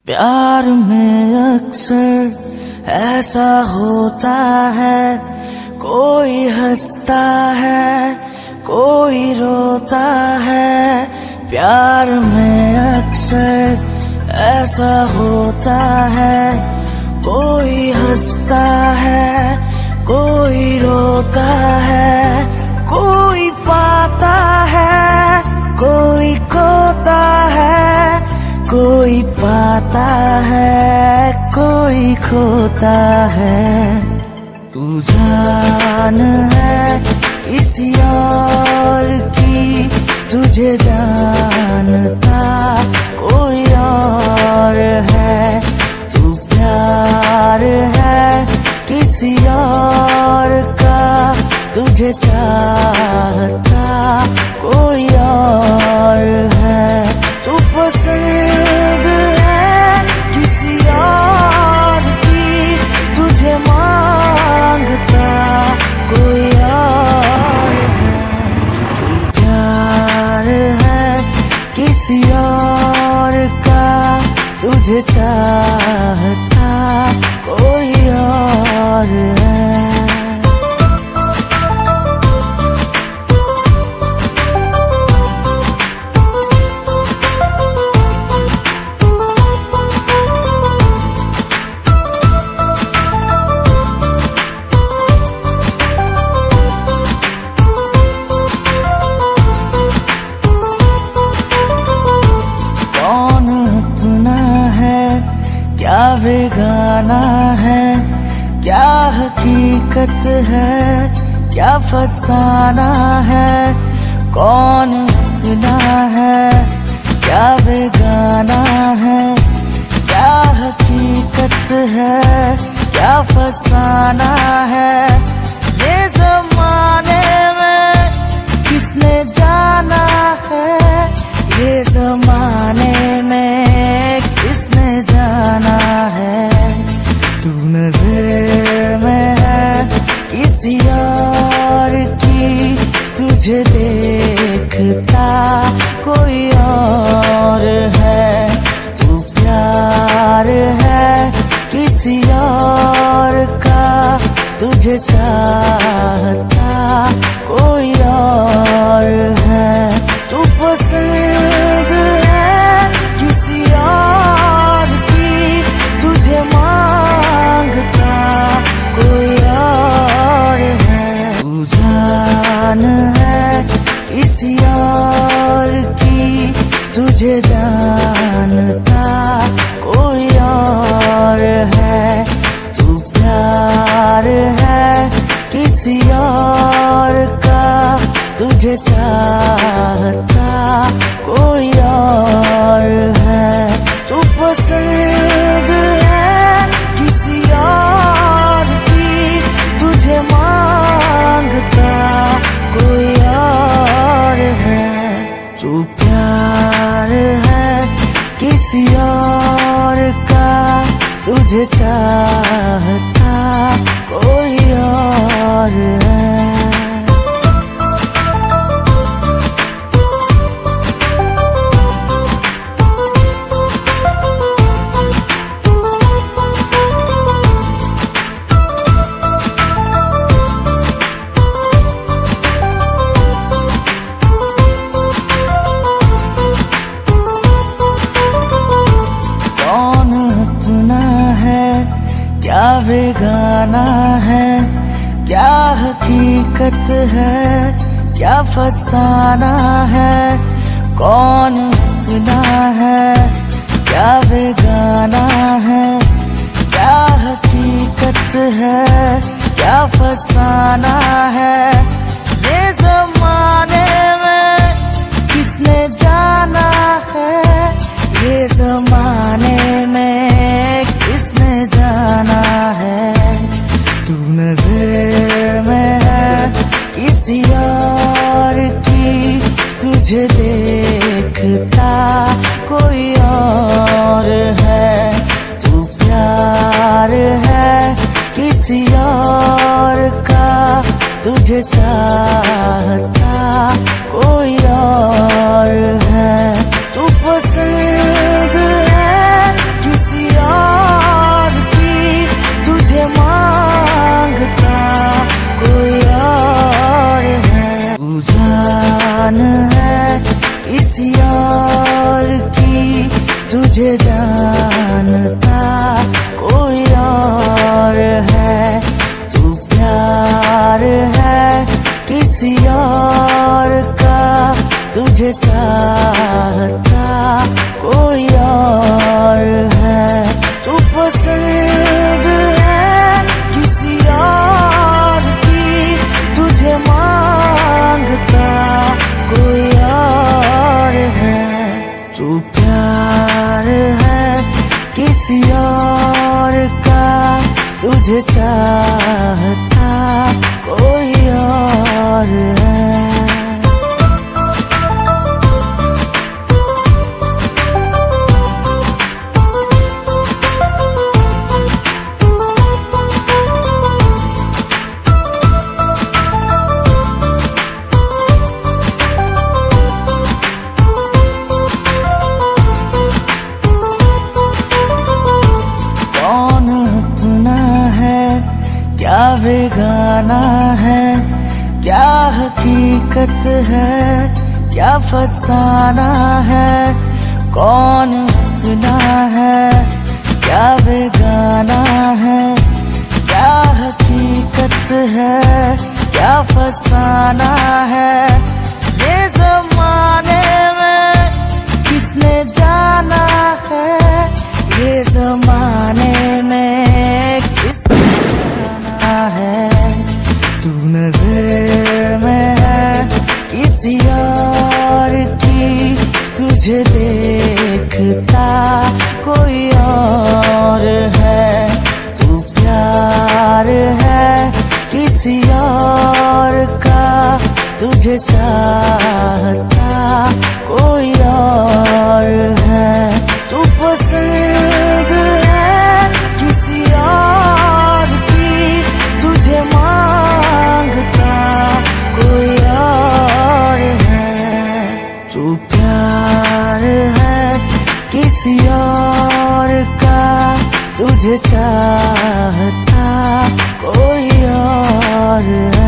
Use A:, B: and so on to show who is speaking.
A: प्यार में अक्सर ऐसा होता है, कोई हंसता है कोई रोता है। प्यार में अक्सर ऐसा होता है, कोई हंसता है कोई रोता है। कोई पाता है कोई खोता है, कोई पाता है कोई खोता है। तू जान है किसी और की, तुझे जानता कोई और है। तू प्यार है किसी और का, तुझे चाहता कोई और है। तू पसंद है किसी और की, तुझे मांगता कोई और है। तू प्यार है किसी और का, तुझे चाहता कोई और है। क्या बेगाना है, क्या हकीकत है, क्या फसाना है। कौन अपना है, क्या बेगाना है, क्या हकीकत है, क्या फसाना है। ये ज़माने में किसने जाना है, ये ज़माने में किसने जाना है। तू नजर में है किसी और की, तुझे देखता कोई और है। तू प्यार है किसी और का, तुझे चाहता कोई और है। तू पसंद है किसी और की, तुझे मांगता कोई और है। तू जान है किसी और की, तुझे जानता कोई और है। तू प्यार है किसी और का, तुझे चाहता कोई और है। तू पसंद है किसी और की, तुझे मांगता कोई और है। तू प्यार है किसी और का, तुझे चाहता कोई और है। क्या बेगाना है, क्या हकीकत है, क्या फसाना है। कौन अपना है, क्या बेगाना है, क्या हकीकत है, क्या फसाना है। ये ज़माने में किसने जाना है, ये ज़माने में किसने जाना है। तू नजर में है किसी और की, तुझे देखता कोई और है। तू प्यार है किसी और का, तुझे चाहता कोई और है। तू पसंद है किसी जान है किसी और की, तुझे जानता कोई और है। तू प्यार है किसी और का, तुझे चाहता कोई और है। तू पसंद है किसी और की, तुझे मांगता कोई और है। तू प्यार है किसी और का, तुझे चाहता कोई और है। कौन अपना है क्या बेगाना है, क्या हकीकत है क्या फसाना है। कौन अपना है क्या बेगाना है, क्या हकीकत है क्या फसाना है। ये ज़माने में किसने जाना है, ये ज़माने में किसने जाना है। तू नजर में है किसी और की, तुझे देखता कोई और है। तू प्यार है किसी और का, तुझे चाहता कोई और है। तू पसंद है किसी और की, तुझे मांगता कोई और है। तू प्यार है किसी और का, तुझे चाहता कोई और है।